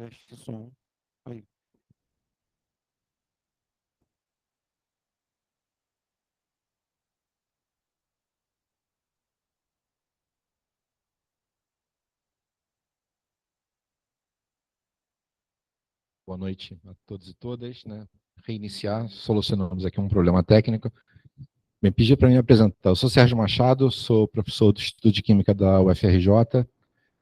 Teste som. Aí. Boa noite a todos e todas, né? Reiniciar, solucionamos aqui um problema técnico. Me pediu para me apresentar. Eu sou Sérgio Machado, sou professor do Instituto de Química da UFRJ,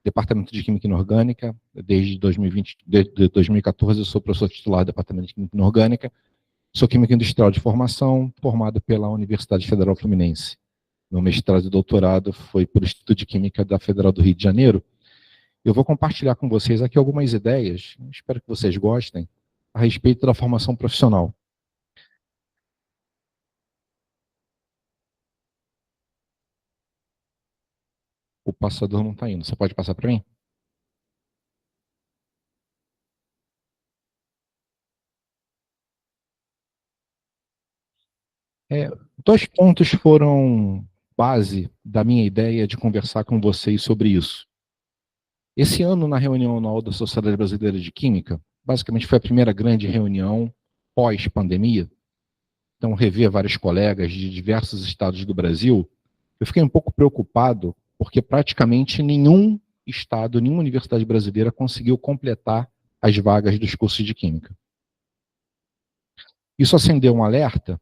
Departamento de Química Inorgânica. Desde 2020, de 2014, eu sou professor titular do Departamento de Química Inorgânica. Sou químico industrial de formação, formado pela Universidade Federal Fluminense. Meu mestrado e doutorado foi pelo Instituto de Química da Federal do Rio de Janeiro. Eu vou compartilhar com vocês aqui algumas ideias, espero que vocês gostem, a respeito da formação profissional. O passador não está indo. Você pode passar para mim? Dois pontos foram base da minha ideia de conversar com vocês sobre isso. Esse ano, na reunião anual da Sociedade Brasileira de Química, basicamente foi a primeira grande reunião pós-pandemia. Então, rever vários colegas de diversos estados do Brasil, eu fiquei um pouco preocupado, porque praticamente nenhum estado, nenhuma universidade brasileira conseguiu completar as vagas dos cursos de Química. Isso acendeu um alerta,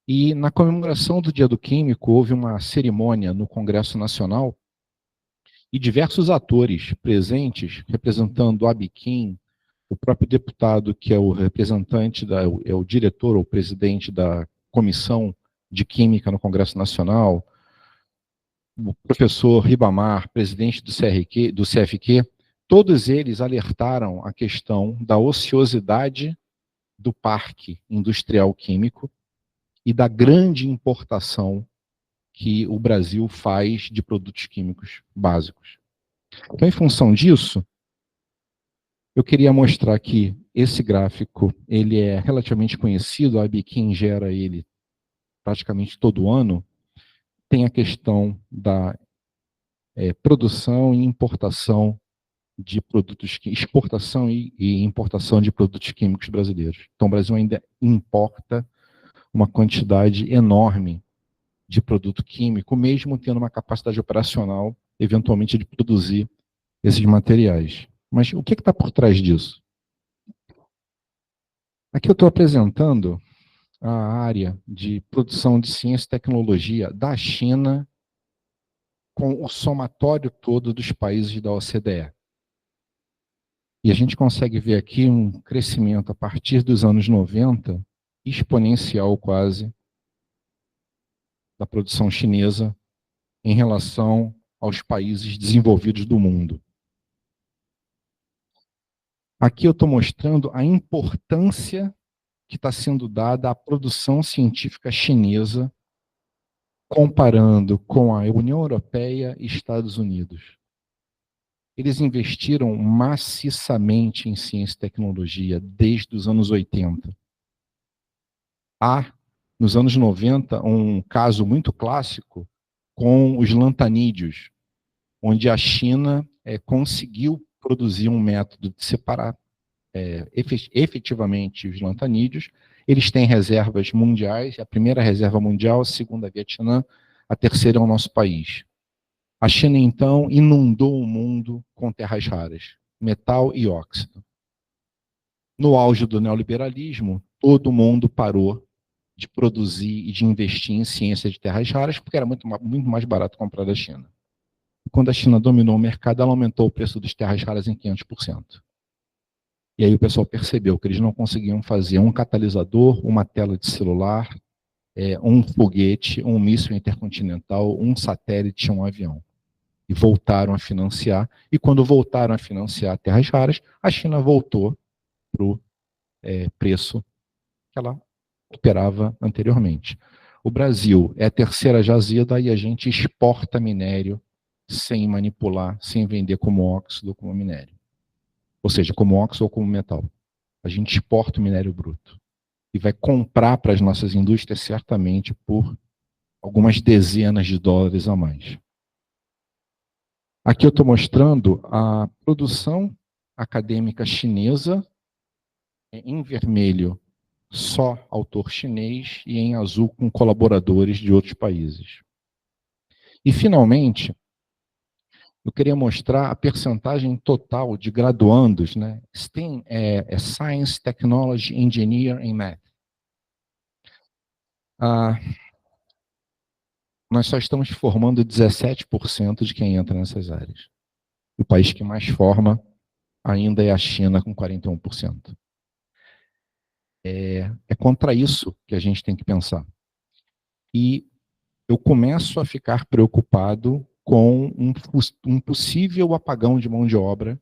e na comemoração do Dia do Químico, houve uma cerimônia no Congresso Nacional, e diversos atores presentes, representando a Abiquim, o próprio deputado, que é o representante, é o diretor ou presidente da Comissão de Química no Congresso Nacional, o professor Ribamar, presidente do CFQ, todos eles alertaram a questão da ociosidade do parque industrial químico e da grande importação que o Brasil faz de produtos químicos básicos. Então, em função disso, eu queria mostrar que esse gráfico ele é relativamente conhecido, a Abiquim gera ele praticamente todo ano. Tem a questão da produção e importação de produtos, exportação e importação de produtos químicos brasileiros. Então, o Brasil ainda importa uma quantidade enorme de produto químico, mesmo tendo uma capacidade operacional, eventualmente, de produzir esses materiais. Mas o que está por trás disso? Aqui eu estou apresentando a área de produção de ciência e tecnologia da China com o somatório todo dos países da OCDE. E a gente consegue ver aqui um crescimento a partir dos anos 90, exponencial quase, da produção chinesa em relação aos países desenvolvidos do mundo. Aqui eu estou mostrando a importância que está sendo dada à produção científica chinesa, comparando com a União Europeia e Estados Unidos. Eles investiram maciçamente em ciência e tecnologia desde os anos 80. Há, nos anos 90, um caso muito clássico com os lantanídeos, onde a China conseguiu produzir um método de separar efetivamente os lantanídeos. Eles têm reservas mundiais, a primeira reserva mundial, a segunda a Vietnã, a terceira é o nosso país. A China, então, inundou o mundo com terras raras, metal e óxido. No auge do neoliberalismo, todo mundo parou de produzir e de investir em ciência de terras raras, porque era muito mais barato comprar da China. E quando a China dominou o mercado, ela aumentou o preço das terras raras em 500%. E aí o pessoal percebeu que eles não conseguiam fazer um catalisador, uma tela de celular, um foguete, um míssil intercontinental, um satélite, um avião. E voltaram a financiar. E quando voltaram a financiar terras raras, a China voltou para o preço que ela operava anteriormente. O Brasil é a terceira jazida e a gente exporta minério sem manipular, sem vender como óxido ou como minério. Ou seja, como óxido ou como metal. A gente exporta o minério bruto. E vai comprar para as nossas indústrias certamente por algumas dezenas de dólares a mais. Aqui eu estou mostrando a produção acadêmica chinesa, em vermelho só autor chinês e em azul com colaboradores de outros países. E, finalmente, eu queria mostrar a percentagem total de graduandos, né? STEM é Science, Technology, Engineer and Math. Nós só estamos formando 17% de quem entra nessas áreas. O país que mais forma ainda é a China, com 41%. É contra isso que a gente tem que pensar. E eu começo a ficar preocupado com um possível apagão de mão de obra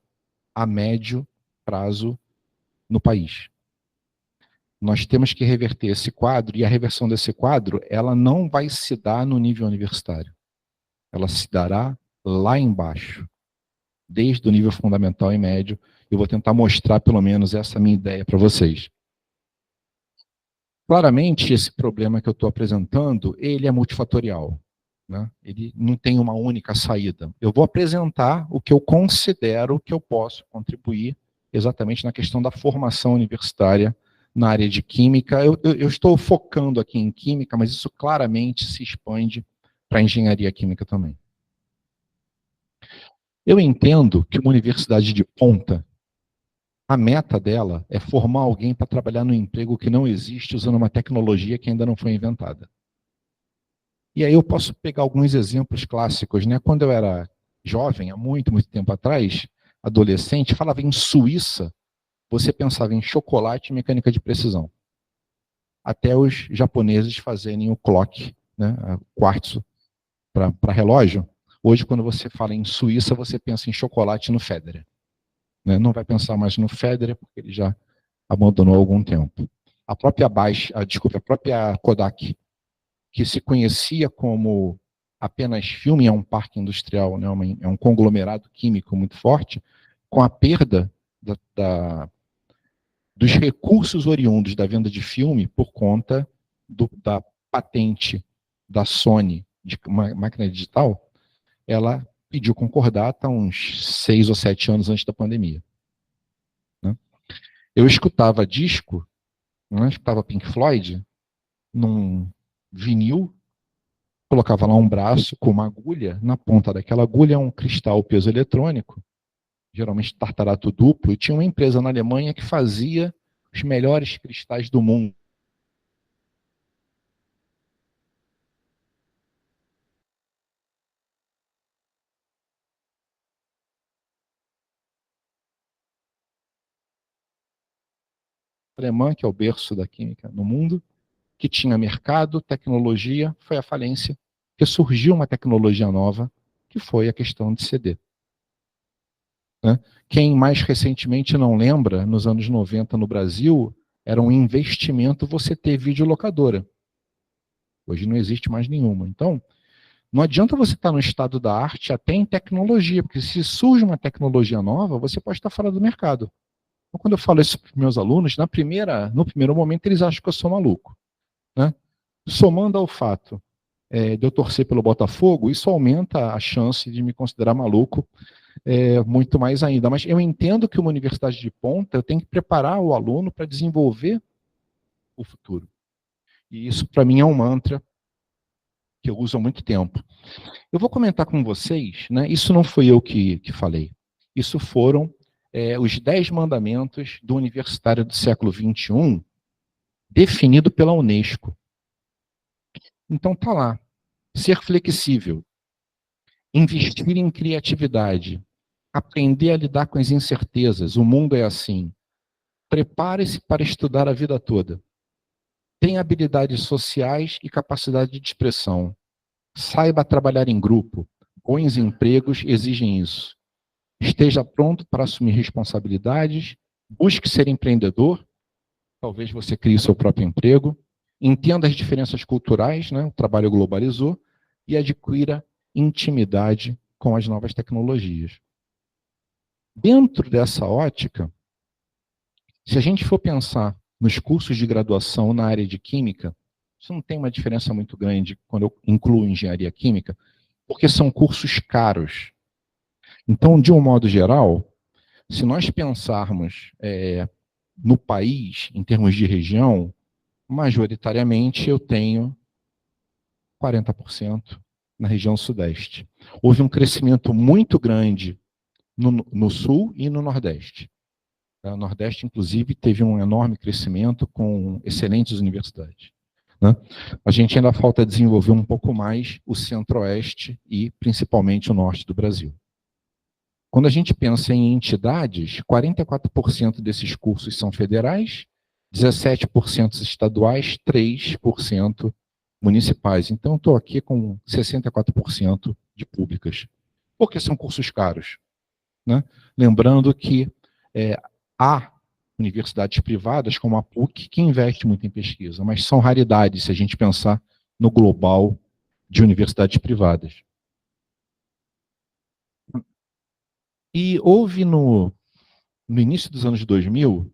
a médio prazo no país. Nós temos que reverter esse quadro, e a reversão desse quadro, ela não vai se dar no nível universitário. Ela se dará lá embaixo, desde o nível fundamental e médio. Eu vou tentar mostrar, pelo menos, essa minha ideia para vocês. Claramente, esse problema que eu estou apresentando, ele é multifatorial, né? Ele não tem uma única saída. Eu vou apresentar o que eu considero que eu posso contribuir exatamente na questão da formação universitária na área de química. Eu estou focando aqui em química, mas isso claramente se expande para a engenharia química também. Eu entendo que uma universidade de ponta, a meta dela é formar alguém para trabalhar no emprego que não existe usando uma tecnologia que ainda não foi inventada. E aí eu posso pegar alguns exemplos clássicos, né? Quando eu era jovem, há muito, muito tempo atrás, adolescente, falava em Suíça, você pensava em chocolate e mecânica de precisão. Até os japoneses fazerem o clock, né? Quartzo para relógio. Hoje, quando você fala em Suíça, você pensa em chocolate no Federer. Né? Não vai pensar mais no Federer, porque ele já abandonou há algum tempo. A própria a própria Kodak, que se conhecia como apenas filme, é um parque industrial, né? É um conglomerado químico muito forte, com a perda dos recursos oriundos da venda de filme por conta da patente da Sony de máquina digital, ela pediu concordata uns 6 ou 7 anos antes da pandemia. Né? Eu escutava disco, né? Escutava Pink Floyd, num vinil, colocava lá um braço com uma agulha, na ponta daquela agulha é um cristal piezoeletrônico, geralmente tartarato duplo, e tinha uma empresa na Alemanha que fazia os melhores cristais do mundo. Alemã, que é o berço da química no mundo, que tinha mercado, tecnologia, foi a falência, porque surgiu uma tecnologia nova, que foi a questão de CD. Né? Quem mais recentemente não lembra, nos anos 90 no Brasil, era um investimento você ter videolocadora. Hoje não existe mais nenhuma. Então, não adianta você estar no estado da arte até em tecnologia, porque se surge uma tecnologia nova, você pode estar fora do mercado. Então, quando eu falo isso para os meus alunos, no primeiro momento eles acham que eu sou maluco. Né? Somando ao fato de eu torcer pelo Botafogo, isso aumenta a chance de me considerar maluco muito mais ainda. Mas eu entendo que uma universidade de ponta eu tenho que preparar o aluno para desenvolver o futuro. E isso, para mim, é um mantra que eu uso há muito tempo. Eu vou comentar com vocês, né, isso não fui eu que falei, isso foram os 10 mandamentos do universitário do século XXI, definido pela Unesco. Então tá lá, ser flexível, investir em criatividade, aprender a lidar com as incertezas, o mundo é assim, prepare-se para estudar a vida toda, tenha habilidades sociais e capacidade de expressão, saiba trabalhar em grupo, bons empregos exigem isso. Esteja pronto para assumir responsabilidades, busque ser empreendedor, talvez você crie o seu próprio emprego, entenda as diferenças culturais, né? O trabalho globalizou, e adquira intimidade com as novas tecnologias. Dentro dessa ótica, se a gente for pensar nos cursos de graduação na área de química, isso não tem uma diferença muito grande quando eu incluo engenharia química, porque são cursos caros. Então, de um modo geral, se nós pensarmos no país, em termos de região, majoritariamente eu tenho 40% na região sudeste. Houve um crescimento muito grande no sul e no nordeste. O nordeste, inclusive, teve um enorme crescimento com excelentes universidades, né? A gente ainda falta desenvolver um pouco mais o centro-oeste e, principalmente, o norte do Brasil. Quando a gente pensa em entidades, 44% desses cursos são federais, 17% estaduais, 3% municipais. Então, estou aqui com 64% de públicas, porque são cursos caros, né? Lembrando que há universidades privadas, como a PUC, que investe muito em pesquisa, mas são raridades se a gente pensar no global de universidades privadas. E houve no início dos anos 2000,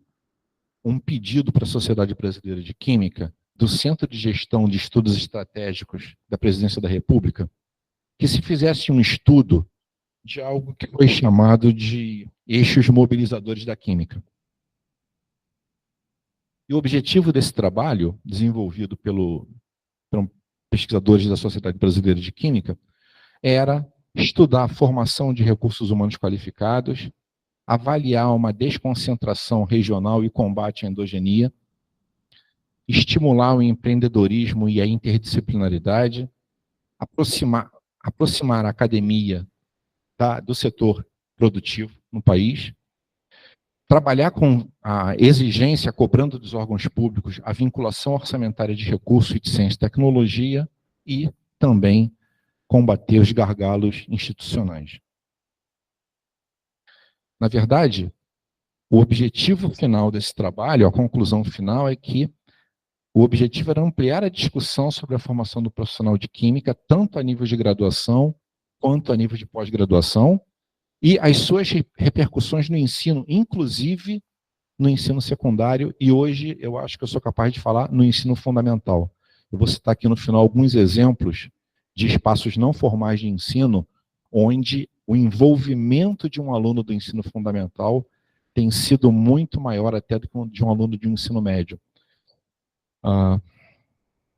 um pedido para a Sociedade Brasileira de Química, do Centro de Gestão de Estudos Estratégicos da Presidência da República, que se fizesse um estudo de algo que foi chamado de eixos mobilizadores da química. E o objetivo desse trabalho, desenvolvido pelos pesquisadores da Sociedade Brasileira de Química, era estudar a formação de recursos humanos qualificados, avaliar uma desconcentração regional e combate à endogenia, estimular o empreendedorismo e a interdisciplinaridade, aproximar a academia do setor produtivo no país, trabalhar com a exigência, cobrando dos órgãos públicos, a vinculação orçamentária de recursos e de ciência e tecnologia e também combater os gargalos institucionais. Na verdade, o objetivo final desse trabalho, a conclusão final, é que o objetivo era ampliar a discussão sobre a formação do profissional de química, tanto a nível de graduação quanto a nível de pós-graduação, e as suas repercussões no ensino, inclusive no ensino secundário, e hoje eu acho que eu sou capaz de falar no ensino fundamental. Eu vou citar aqui no final alguns exemplos de espaços não formais de ensino, onde o envolvimento de um aluno do ensino fundamental tem sido muito maior até do que de um aluno de um ensino médio.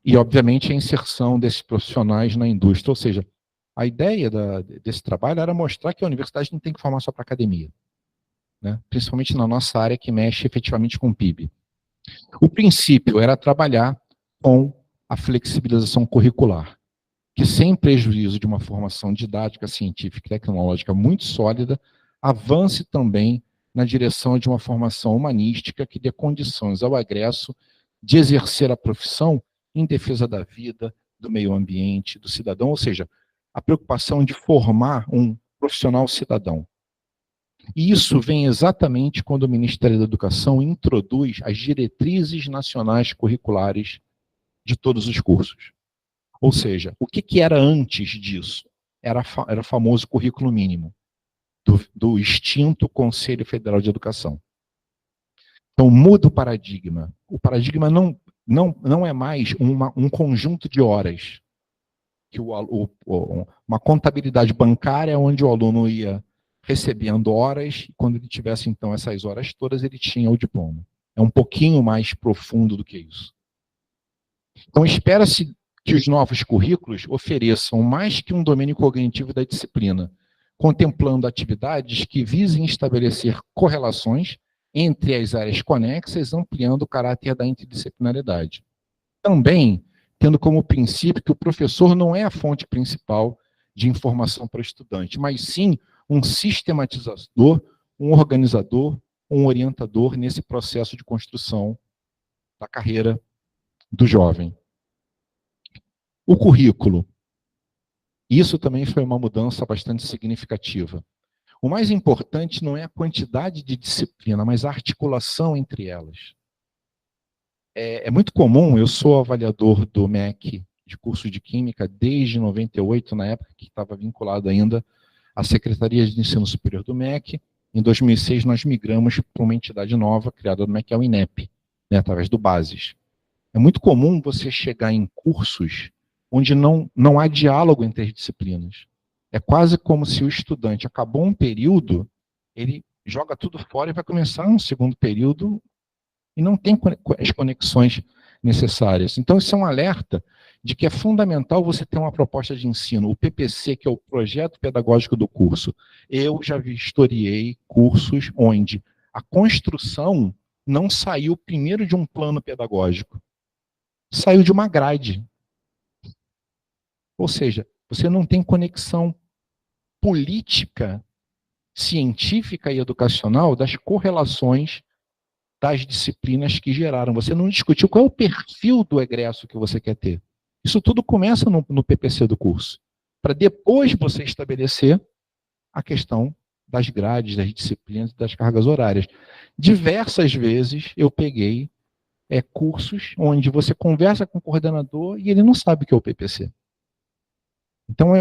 E, obviamente, a inserção desses profissionais na indústria, ou seja, a ideia desse trabalho era mostrar que a universidade não tem que formar só para academia, né? Principalmente na nossa área que mexe efetivamente com o PIB. O princípio era trabalhar com a flexibilização curricular, que sem prejuízo de uma formação didática, científica e tecnológica muito sólida, avance também na direção de uma formação humanística que dê condições ao egresso de exercer a profissão em defesa da vida, do meio ambiente, do cidadão, ou seja, a preocupação de formar um profissional cidadão. E isso vem exatamente quando o Ministério da Educação introduz as diretrizes nacionais curriculares de todos os cursos. Ou seja, o que era antes disso? Era o famoso currículo mínimo, do extinto Conselho Federal de Educação. Então, muda o paradigma. O paradigma não é mais um conjunto de horas, que uma contabilidade bancária onde o aluno ia recebendo horas, e quando ele tivesse, então, essas horas todas, ele tinha o diploma. É um pouquinho mais profundo do que isso. Então, espera-se que os novos currículos ofereçam mais que um domínio cognitivo da disciplina, contemplando atividades que visem estabelecer correlações entre as áreas conexas, ampliando o caráter da interdisciplinaridade. Também tendo como princípio que o professor não é a fonte principal de informação para o estudante, mas sim um sistematizador, um organizador, um orientador nesse processo de construção da carreira do jovem. O currículo. Isso também foi uma mudança bastante significativa. O mais importante não é a quantidade de disciplina, mas a articulação entre elas. É muito comum, eu sou avaliador do MEC de curso de Química desde 98, na época que estava vinculado ainda à Secretaria de Ensino Superior do MEC. Em 2006, nós migramos para uma entidade nova criada no MEC, que é o INEP, né, através do BASES. É muito comum você chegar em cursos onde não há diálogo entre as disciplinas. É quase como se o estudante acabou um período, ele joga tudo fora e vai começar um segundo período e não tem as conexões necessárias. Então, isso é um alerta de que é fundamental você ter uma proposta de ensino. O PPC, que é o projeto pedagógico do curso. Eu já vistoriei cursos onde a construção não saiu primeiro de um plano pedagógico, saiu de uma grade. Ou seja, você não tem conexão política, científica e educacional das correlações das disciplinas que geraram. Você não discutiu qual é o perfil do egresso que você quer ter. Isso tudo começa no PPC do curso, para depois você estabelecer a questão das grades, das disciplinas e das cargas horárias. Diversas vezes eu peguei cursos onde você conversa com o coordenador e ele não sabe o que é o PPC. Então,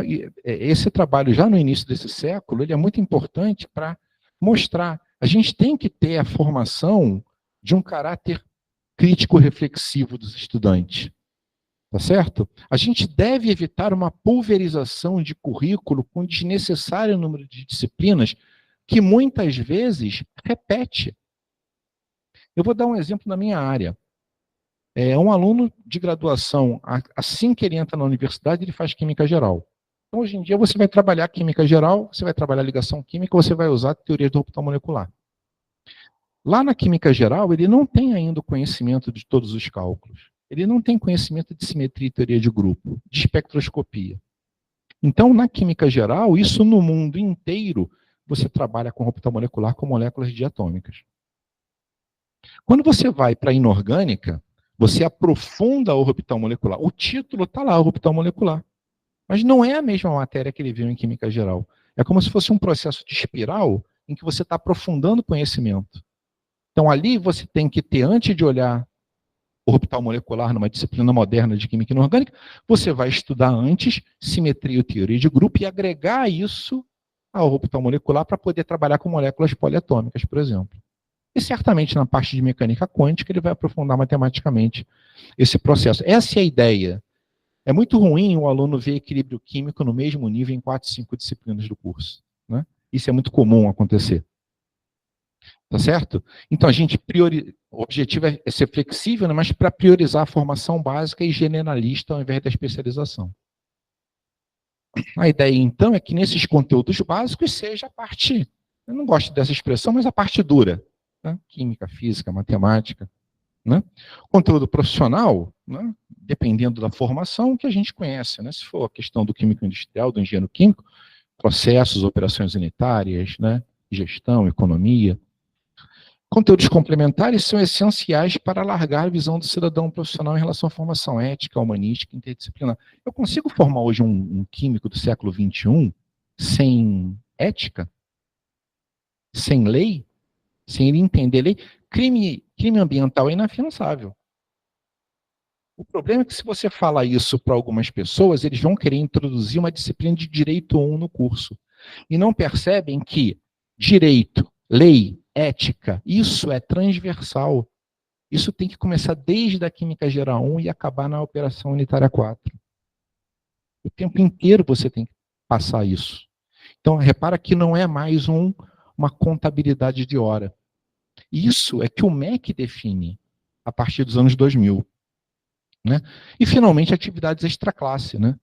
esse trabalho já no início desse século, ele é muito importante para mostrar. A gente tem que ter a formação de um caráter crítico reflexivo dos estudantes. Tá certo? A gente deve evitar uma pulverização de currículo com desnecessário número de disciplinas que muitas vezes repete. Eu vou dar um exemplo na minha área. Um aluno de graduação, assim que ele entra na universidade, ele faz química geral. Então, hoje em dia, você vai trabalhar química geral, você vai trabalhar ligação química, você vai usar teoria do orbital molecular. Lá na química geral, ele não tem ainda o conhecimento de todos os cálculos. Ele não tem conhecimento de simetria e teoria de grupo, de espectroscopia. Então, na química geral, isso no mundo inteiro, você trabalha com orbital molecular com moléculas diatômicas. Quando você vai para a inorgânica, você aprofunda a orbital molecular. O título está lá, orbital molecular. Mas não é a mesma matéria que ele viu em química geral. É como se fosse um processo de espiral em que você está aprofundando o conhecimento. Então, ali você tem que ter, antes de olhar orbital molecular numa disciplina moderna de química inorgânica, você vai estudar antes simetria e teoria de grupo e agregar isso ao orbital molecular para poder trabalhar com moléculas poliatômicas, por exemplo. E certamente na parte de mecânica quântica ele vai aprofundar matematicamente esse processo. Essa é a ideia. É muito ruim o aluno ver equilíbrio químico no mesmo nível em 4, 5 disciplinas do curso, né? Isso é muito comum acontecer. Tá certo? Então, o objetivo é ser flexível, né, mas para priorizar a formação básica e generalista ao invés da especialização. A ideia, então, é que nesses conteúdos básicos seja a parte, eu não gosto dessa expressão, mas a parte dura, né? Química, física, matemática. Né? Conteúdo profissional, né? Dependendo da formação que a gente conhece. Né? Se for a questão do químico industrial, do engenheiro químico, processos, operações unitárias, né? Gestão, economia. Conteúdos complementares são essenciais para alargar a visão do cidadão profissional em relação à formação ética, humanística e interdisciplinar. Eu consigo formar hoje um químico do século XXI sem ética? Sem lei? Sem ele entender lei? Crime ambiental é inafiançável. O problema é que se você fala isso para algumas pessoas, eles vão querer introduzir uma disciplina de direito 1 no curso. E não percebem que direito, lei, ética, isso é transversal. Isso tem que começar desde a química geral 1 e acabar na operação unitária 4. O tempo inteiro você tem que passar isso. Então, repara que não é mais uma contabilidade de hora. Isso é que o MEC define a partir dos anos 2000. Né? E, finalmente, atividades extraclasse. Né?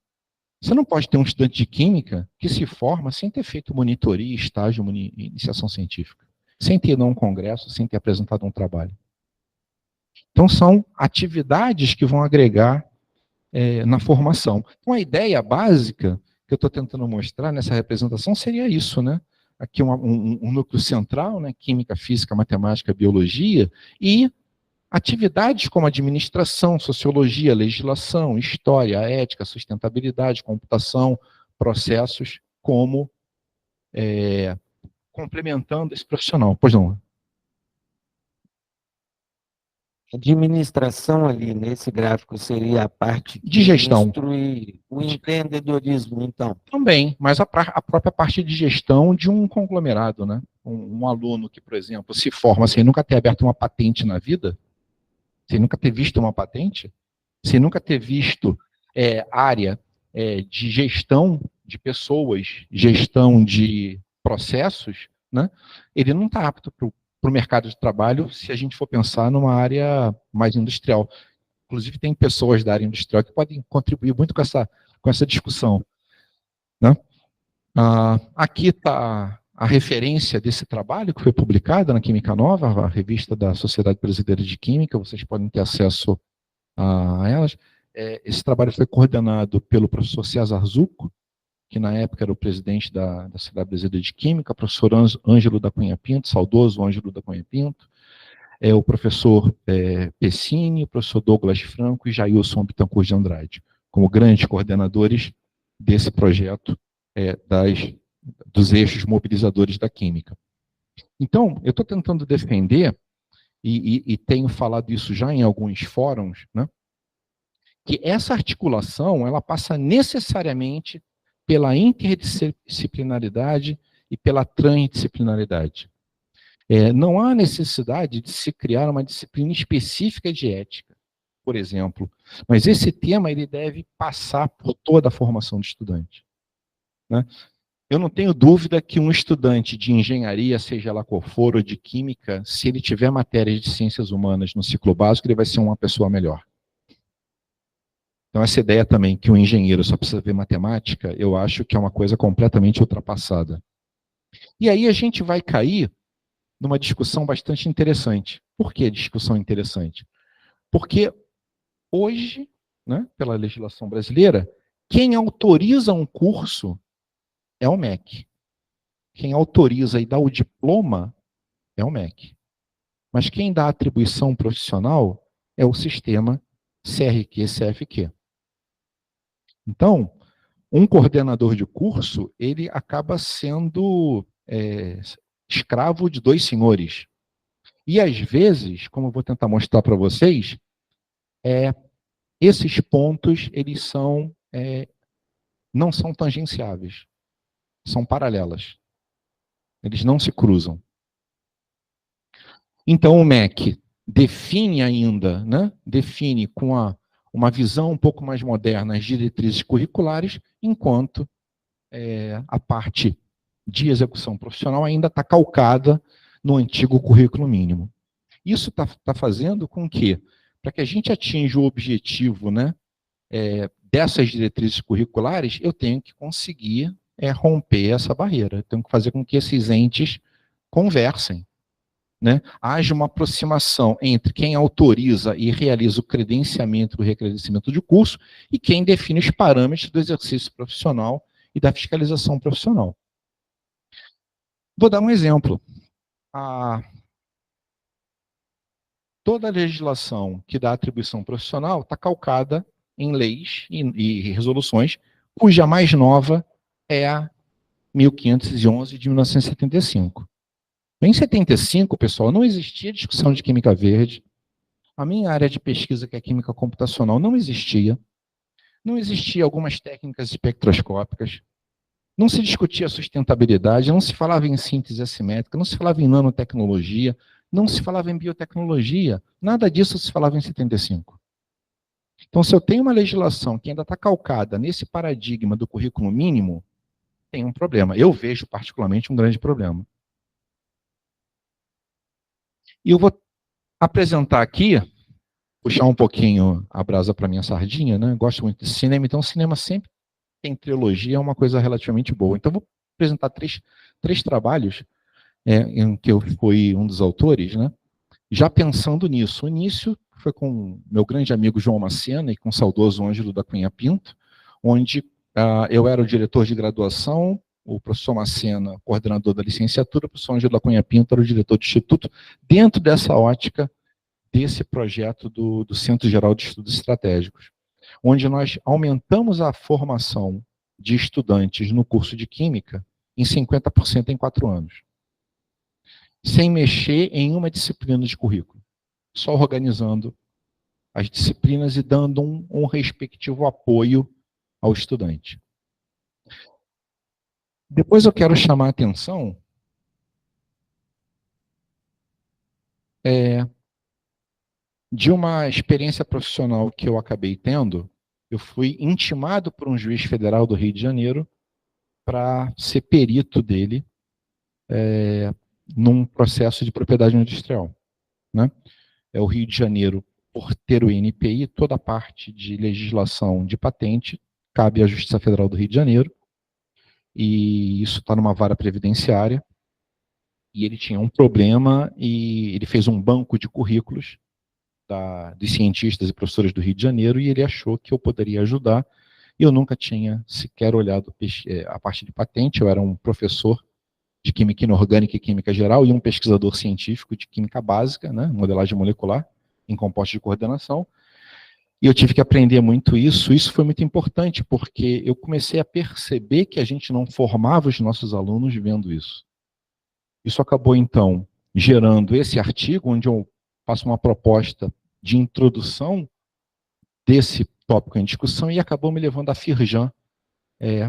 Você não pode ter um estudante de química que se forma sem ter feito monitoria, estágio, iniciação científica, sem ter ido a um congresso, sem ter apresentado um trabalho. Então, são atividades que vão agregar na formação. Então, a ideia básica que eu estou tentando mostrar nessa representação seria isso, né? Aqui um núcleo central, né? Química, física, matemática, biologia, e atividades como administração, sociologia, legislação, história, ética, sustentabilidade, computação, processos, como complementando esse profissional. Pois não? Administração ali nesse gráfico seria a parte de gestão. Instruir o empreendedorismo, então. Também, mas a própria parte de gestão de um conglomerado, né? Um aluno que, por exemplo, se forma sem nunca ter aberto uma patente na vida, sem nunca ter visto uma patente, sem nunca ter visto área de gestão de pessoas, gestão de processos, né, ele não está apto para o mercado de trabalho se a gente for pensar numa área mais industrial. Inclusive, tem pessoas da área industrial que podem contribuir muito com essa discussão, né? Aqui está a referência desse trabalho que foi publicado na Química Nova, a revista da Sociedade Brasileira de Química, vocês podem ter acesso a elas. Esse trabalho foi coordenado pelo professor César Zucco, que na época era o presidente da Sociedade Brasileira de Química, professor Ângelo da Cunha Pinto, saudoso Ângelo da Cunha Pinto, o professor Pessini, o professor Douglas Franco e Jailson Bittencourt de Andrade, como grandes coordenadores desse projeto dos eixos mobilizadores da química. Então, eu estou tentando defender, e tenho falado isso já em alguns fóruns, né, que essa articulação ela passa necessariamente pela interdisciplinaridade e pela transdisciplinaridade. Não há necessidade de se criar uma disciplina específica de ética, por exemplo, mas esse tema ele deve passar por toda a formação do estudante, né? Eu não tenho dúvida que um estudante de engenharia, seja lá qual for, ou de química, se ele tiver matérias de ciências humanas no ciclo básico, ele vai ser uma pessoa melhor. Então, essa ideia também que um engenheiro só precisa ver matemática, eu acho que é uma coisa completamente ultrapassada. E aí a gente vai cair numa discussão bastante interessante. Por que discussão interessante? Porque hoje, né, pela legislação brasileira, quem autoriza um curso é o MEC. Quem autoriza e dá o diploma é o MEC. Mas quem dá a atribuição profissional é o sistema CRQ-CFQ. Então, um coordenador de curso, ele acaba sendo escravo de dois senhores. E, às vezes, como eu vou tentar mostrar para vocês, esses pontos, eles não são tangenciáveis. São paralelas. Eles não se cruzam. Então, o MEC define ainda, né, define com uma visão um pouco mais moderna as diretrizes curriculares, enquanto a parte de execução profissional ainda está calcada no antigo currículo mínimo. Isso está fazendo com que, para que a gente atinja o objetivo, né, dessas diretrizes curriculares, eu tenho que conseguir romper essa barreira. Eu tenho que fazer com que esses entes conversem, né? Haja uma aproximação entre quem autoriza e realiza o credenciamento e o recredenciamento de curso e quem define os parâmetros do exercício profissional e da fiscalização profissional. Vou dar um exemplo. Toda a legislação que dá atribuição profissional está calcada em leis e resoluções, cuja mais nova é a 1511 de 1975. Em 75, pessoal, não existia discussão de química verde. A minha área de pesquisa, que é química computacional, não existia. Não existia algumas técnicas espectroscópicas. Não se discutia sustentabilidade, não se falava em síntese assimétrica, não se falava em nanotecnologia, não se falava em biotecnologia. Nada disso se falava em 75. Então, se eu tenho uma legislação que ainda está calcada nesse paradigma do currículo mínimo, tem um problema. Eu vejo particularmente um grande problema. E eu vou apresentar aqui, puxar um pouquinho a brasa para minha sardinha, né? Gosto muito de cinema, então cinema sempre tem trilogia, é uma coisa relativamente boa. Então, vou apresentar três trabalhos em que eu fui um dos autores, né? Já pensando nisso. O início foi com meu grande amigo João Macena e com o saudoso Ângelo da Cunha Pinto, onde eu era o diretor de graduação, o professor Macena, coordenador da licenciatura, o professor Ângelo da Cunha Pinto era o diretor do instituto, dentro dessa ótica desse projeto do Centro Geral de Estudos Estratégicos, onde nós aumentamos a formação de estudantes no curso de Química em 50% em 4 anos, sem mexer em uma disciplina de currículo, só organizando as disciplinas e dando um respectivo apoio ao estudante. Depois eu quero chamar a atenção de uma experiência profissional que eu acabei tendo. Eu fui intimado por um juiz federal do Rio de Janeiro para ser perito dele num processo de propriedade industrial, né? O Rio de Janeiro, por ter o INPI, toda a parte de legislação de patente cabe à Justiça Federal do Rio de Janeiro, e isso está numa vara previdenciária, e ele tinha um problema, e ele fez um banco de currículos dos cientistas e professores do Rio de Janeiro, e ele achou que eu poderia ajudar. Eu nunca tinha sequer olhado a parte de patente, eu era um professor de Química Inorgânica e Química Geral e um pesquisador científico de Química Básica, né, modelagem molecular, em compostos de coordenação, e eu tive que aprender muito isso. Isso foi muito importante, porque eu comecei a perceber que a gente não formava os nossos alunos vendo isso. Isso acabou, então, gerando esse artigo, onde eu faço uma proposta de introdução desse tópico em discussão, e acabou me levando à Firjan,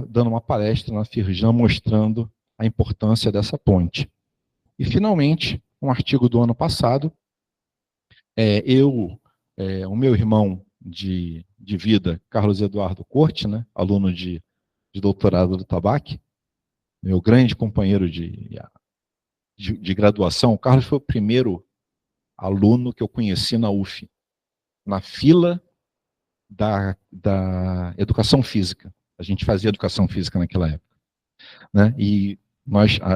dando uma palestra na Firjan, mostrando a importância dessa ponte. E, finalmente, um artigo do ano passado, o meu irmão de vida, Carlos Eduardo Corte, né, aluno de doutorado do TABAC, meu grande companheiro de graduação. O Carlos foi o primeiro aluno que eu conheci na UF, na fila da educação física. A gente fazia educação física naquela época, né? E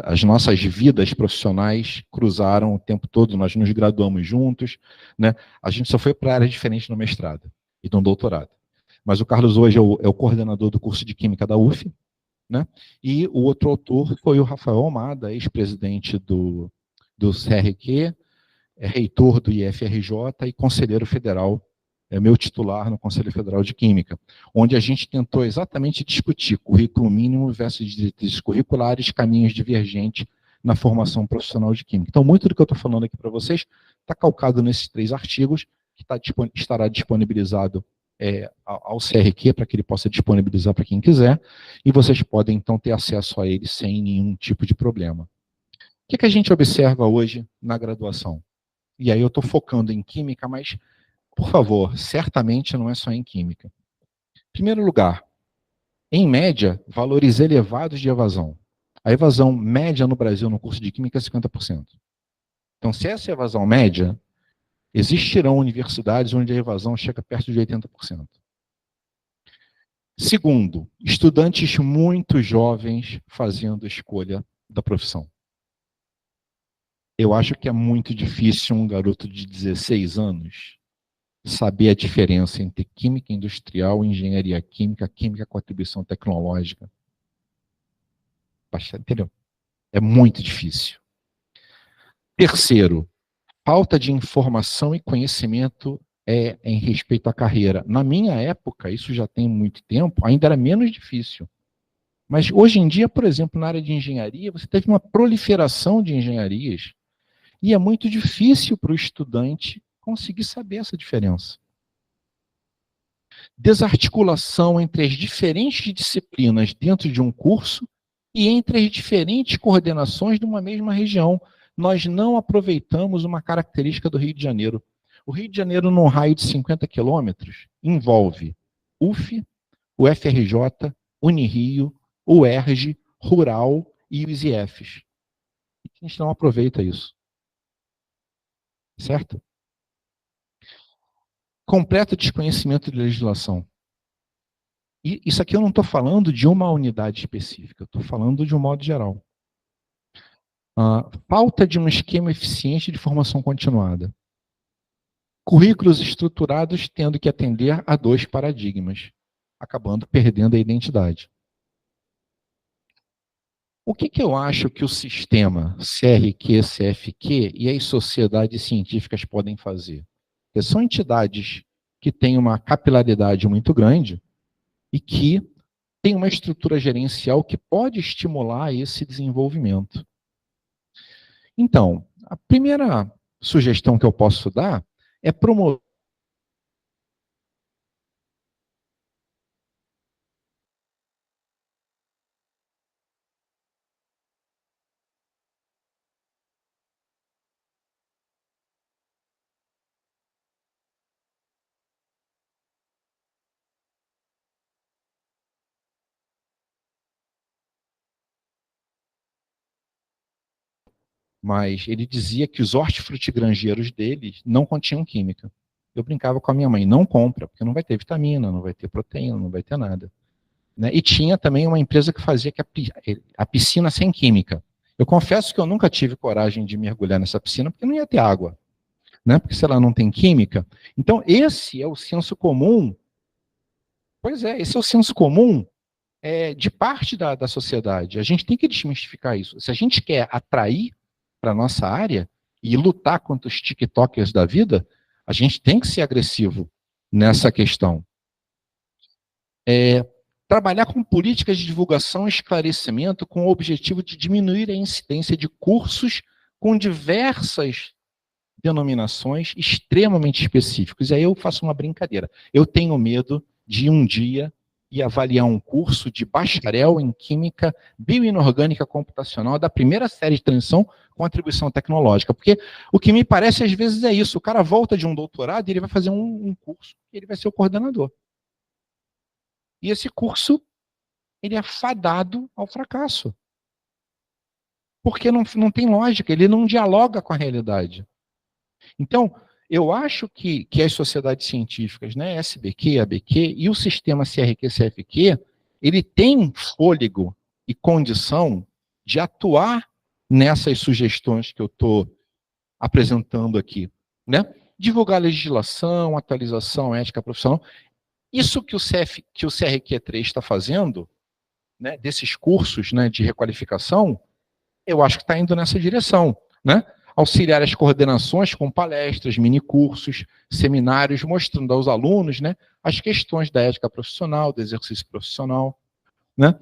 as nossas vidas profissionais cruzaram o tempo todo, nós nos graduamos juntos, né? A gente só foi para áreas diferentes no mestrado e no doutorado. Mas o Carlos hoje é o coordenador do curso de Química da UF, né? E o outro autor foi o Rafael Almada, ex-presidente do CRQ, reitor do IFRJ e conselheiro federal, meu titular no Conselho Federal de Química, onde a gente tentou exatamente discutir currículo mínimo versus diretrizes curriculares, caminhos divergentes na formação profissional de Química. Então, muito do que eu estou falando aqui para vocês está calcado nesses 3 artigos, que estará disponibilizado ao CRQ, para que ele possa disponibilizar para quem quiser, e vocês podem, então, ter acesso a ele sem nenhum tipo de problema. O que a gente observa hoje na graduação? E aí eu estou focando em Química, mas, por favor, certamente não é só em Química. Em primeiro lugar, em média, valores elevados de evasão. A evasão média no Brasil no curso de Química é 50%. Então, se essa é a evasão média, existirão universidades onde a evasão chega perto de 80%. Segundo, estudantes muito jovens fazendo a escolha da profissão. Eu acho que é muito difícil um garoto de 16 anos saber a diferença entre química industrial, engenharia química, química com atribuição tecnológica. Entendeu? É muito difícil. Terceiro, falta de informação e conhecimento em respeito à carreira. Na minha época, isso já tem muito tempo, ainda era menos difícil. Mas hoje em dia, por exemplo, na área de engenharia, você teve uma proliferação de engenharias e é muito difícil para o estudante conseguir saber essa diferença. Desarticulação entre as diferentes disciplinas dentro de um curso e entre as diferentes coordenações de uma mesma região. Nós não aproveitamos uma característica do Rio de Janeiro. O Rio de Janeiro, num raio de 50 quilômetros, envolve UF, o FRJ, Unirio, o ERJ, Rural e os IFs. A gente não aproveita isso. Certo? Completo desconhecimento de legislação. E isso aqui eu não estou falando de uma unidade específica, eu estou falando de um modo geral. Falta de um esquema eficiente de formação continuada. Currículos estruturados tendo que atender a 2 paradigmas, acabando perdendo a identidade. O que eu acho que o sistema CRQ, CFQ e as sociedades científicas podem fazer? Porque são entidades que têm uma capilaridade muito grande e que têm uma estrutura gerencial que pode estimular esse desenvolvimento. Então, a primeira sugestão que eu posso dar é promover mas ele dizia que os hortifrutigranjeiros deles não continham química. Eu brincava com a minha mãe, não compra, porque não vai ter vitamina, não vai ter proteína, não vai ter nada. Né? E tinha também uma empresa que fazia a piscina sem química. Eu confesso que eu nunca tive coragem de mergulhar nessa piscina, porque não ia ter água. Né? Porque se ela não tem química. Então, esse é o senso comum. Pois é, esse é o senso comum de parte da sociedade. A gente tem que desmistificar isso. Se a gente quer atrair para a nossa área e lutar contra os TikTokers da vida, a gente tem que ser agressivo nessa questão. Trabalhar com políticas de divulgação e esclarecimento com o objetivo de diminuir a incidência de cursos com diversas denominações extremamente específicos. E aí eu faço uma brincadeira. Eu tenho medo de um dia ir avaliar um curso de bacharel em Química Bioinorgânica Computacional da primeira série de transição com atribuição tecnológica. Porque o que me parece às vezes é isso. O cara volta de um doutorado e ele vai fazer um curso e ele vai ser o coordenador. E esse curso, ele é fadado ao fracasso. Porque não tem lógica, ele não dialoga com a realidade. Então, eu acho que as sociedades científicas, né, SBQ, ABQ e o sistema CRQ-CFQ, ele tem fôlego e condição de atuar nessas sugestões que eu estou apresentando aqui. Né? Divulgar legislação, atualização, ética profissional. Isso que o CRQ3 está fazendo, né, desses cursos, né, de requalificação, eu acho que está indo nessa direção. Né? Auxiliar as coordenações com palestras, minicursos, seminários, mostrando aos alunos, né, as questões da ética profissional, do exercício profissional. Né?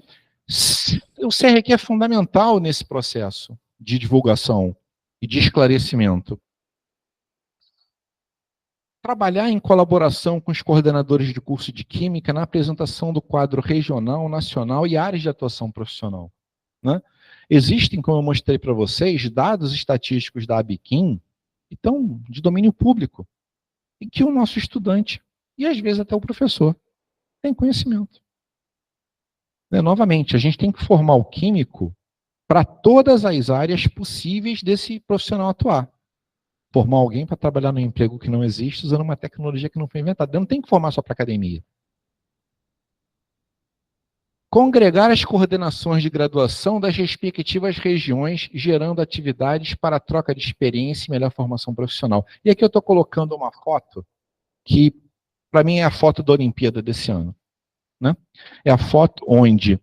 O CRQ é fundamental nesse processo de divulgação e de esclarecimento. Trabalhar em colaboração com os coordenadores de curso de Química na apresentação do quadro regional, nacional e áreas de atuação profissional. Né? Existem, como eu mostrei para vocês, dados estatísticos da ABQIM que estão de domínio público e que o nosso estudante, e às vezes até o professor, tem conhecimento. Novamente, a gente tem que formar o químico para todas as áreas possíveis desse profissional atuar. Formar alguém para trabalhar num emprego que não existe usando uma tecnologia que não foi inventada. Não tem que formar só para academia. Congregar as coordenações de graduação das respectivas regiões, gerando atividades para troca de experiência e melhor formação profissional. E aqui eu estou colocando uma foto que, para mim, é a foto da Olimpíada desse ano. Né? É a foto onde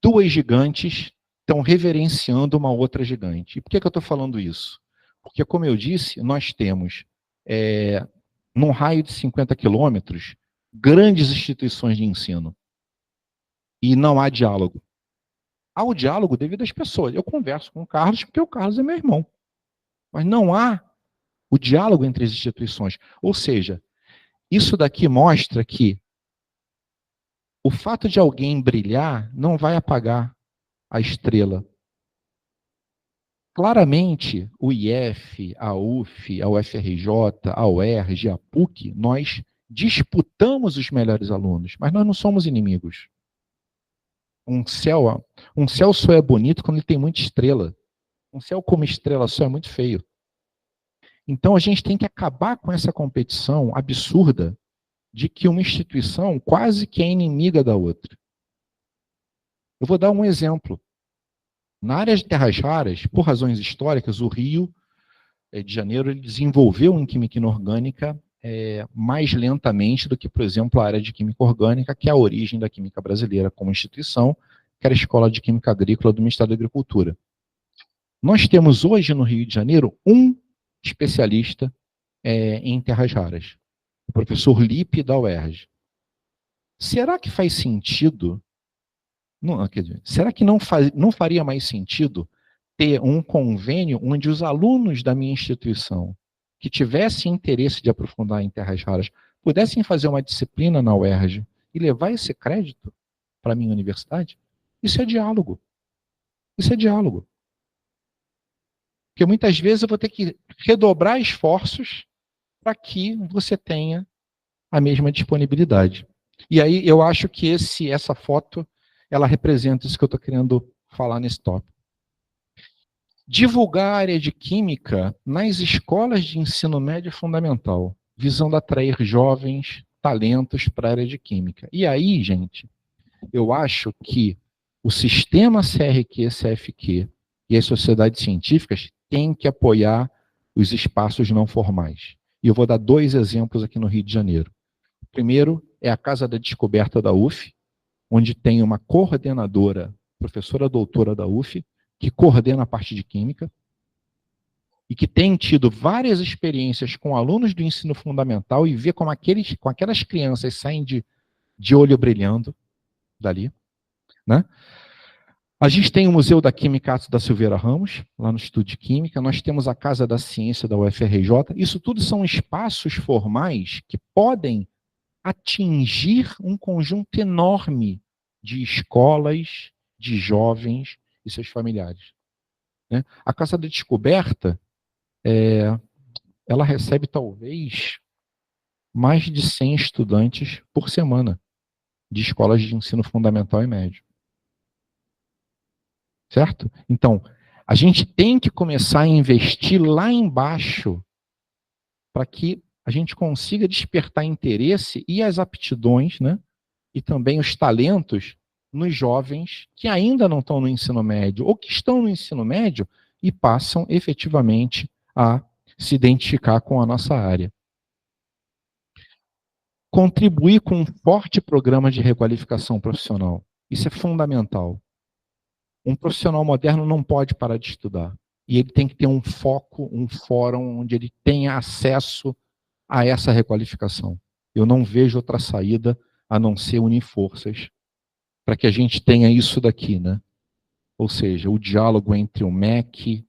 duas gigantes estão reverenciando uma outra gigante. E por que eu estou falando isso? Porque, como eu disse, nós temos, num raio de 50 quilômetros, grandes instituições de ensino. E não há diálogo. Há o diálogo devido às pessoas. Eu converso com o Carlos porque o Carlos é meu irmão. Mas não há o diálogo entre as instituições. Ou seja, isso daqui mostra que o fato de alguém brilhar não vai apagar a estrela. Claramente, o IF, a UF, a UFRJ, a UERJ, a PUC, nós disputamos os melhores alunos, mas nós não somos inimigos. Um céu só é bonito quando ele tem muita estrela. Um céu como estrela só é muito feio. Então a gente tem que acabar com essa competição absurda de que uma instituição quase que é inimiga da outra. Eu vou dar um exemplo. Na área de terras raras, por razões históricas, o Rio de Janeiro ele desenvolveu em química inorgânica mais lentamente do que, por exemplo, a área de química orgânica, que é a origem da química brasileira como instituição, que era a Escola de Química Agrícola do Ministério da Agricultura. Nós temos hoje no Rio de Janeiro um especialista em terras raras, o professor Lipe da UERJ. Será que faz sentido? Não, quer dizer, será que não faria mais sentido ter um convênio onde os alunos da minha instituição que tivessem interesse de aprofundar em terras raras pudessem fazer uma disciplina na UERJ e levar esse crédito para a minha universidade? Isso é diálogo. Isso é diálogo. Porque muitas vezes eu vou ter que redobrar esforços para que você tenha a mesma disponibilidade. E aí eu acho que essa foto ela representa isso que eu estou querendo falar nesse tópico. Divulgar a área de química nas escolas de ensino médio fundamental, visando atrair jovens talentos para a área de química. E aí, gente, eu acho que o sistema CRQ, CFQ e as sociedades científicas têm que apoiar os espaços não formais. E eu vou dar 2 exemplos aqui no Rio de Janeiro. O primeiro é a Casa da Descoberta da UF, onde tem uma coordenadora, professora doutora da UF, que coordena a parte de química, e que tem tido várias experiências com alunos do ensino fundamental e vê como aquelas crianças saem de olho brilhando dali, né? A gente tem o Museu da Química Atos da Silveira Ramos, lá no Instituto de Química. Nós temos a Casa da Ciência da UFRJ. Isso tudo são espaços formais que podem atingir um conjunto enorme de escolas, de jovens e seus familiares, né? A Casa da Descoberta, ela recebe talvez mais de 100 estudantes por semana de escolas de ensino fundamental e médio. Certo? Então, a gente tem que começar a investir lá embaixo para que a gente consiga despertar interesse e as aptidões, né? E também os talentos nos jovens que ainda não estão no ensino médio ou que estão no ensino médio e passam efetivamente a se identificar com a nossa área. Contribuir com um forte programa de requalificação profissional. Isso é fundamental. Um profissional moderno não pode parar de estudar. E ele tem que ter um foco, um fórum onde ele tenha acesso a essa requalificação. Eu não vejo outra saída a não ser unir forças para que a gente tenha isso daqui, né? Ou seja, o diálogo entre o MEC,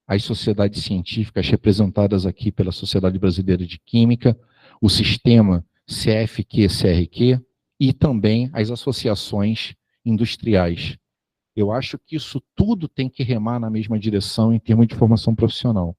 as sociedades científicas representadas aqui pela Sociedade Brasileira de Química, o sistema CFQ-CRQ e também as associações industriais. Eu acho que isso tudo tem que remar na mesma direção em termos de formação profissional.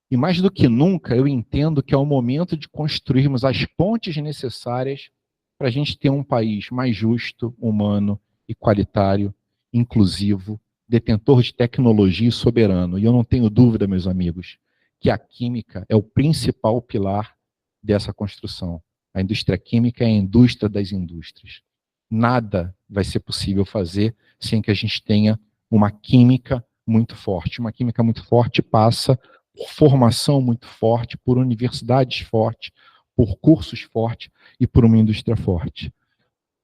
E mais do que nunca, eu entendo que é o momento de construirmos as pontes necessárias para a gente ter um país mais justo, humano, igualitário, inclusivo, detentor de tecnologia e soberano. E eu não tenho dúvida, meus amigos, que a química é o principal pilar dessa construção. A indústria química é a indústria das indústrias. Nada vai ser possível fazer sem que a gente tenha uma química muito forte. Uma química muito forte passa por formação muito forte, por universidades fortes, por cursos fortes e por uma indústria forte.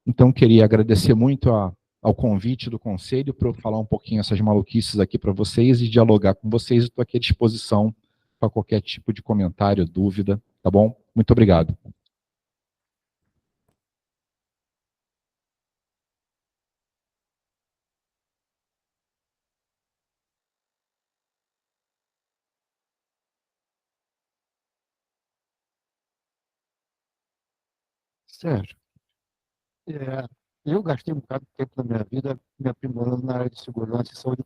Então, queria agradecer muito ao convite do Conselho para eu falar um pouquinho essas maluquices aqui para vocês e dialogar com vocês. Estou aqui à disposição para qualquer tipo de comentário, dúvida, tá bom? Muito obrigado. Sérgio, eu gastei um bocado de tempo da minha vida me aprimorando na área de segurança e saúde.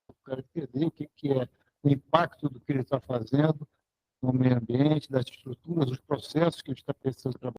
Eu quero entender o que é o impacto do que ele está fazendo no meio ambiente, das estruturas, os processos que ele está precisando trabalhar.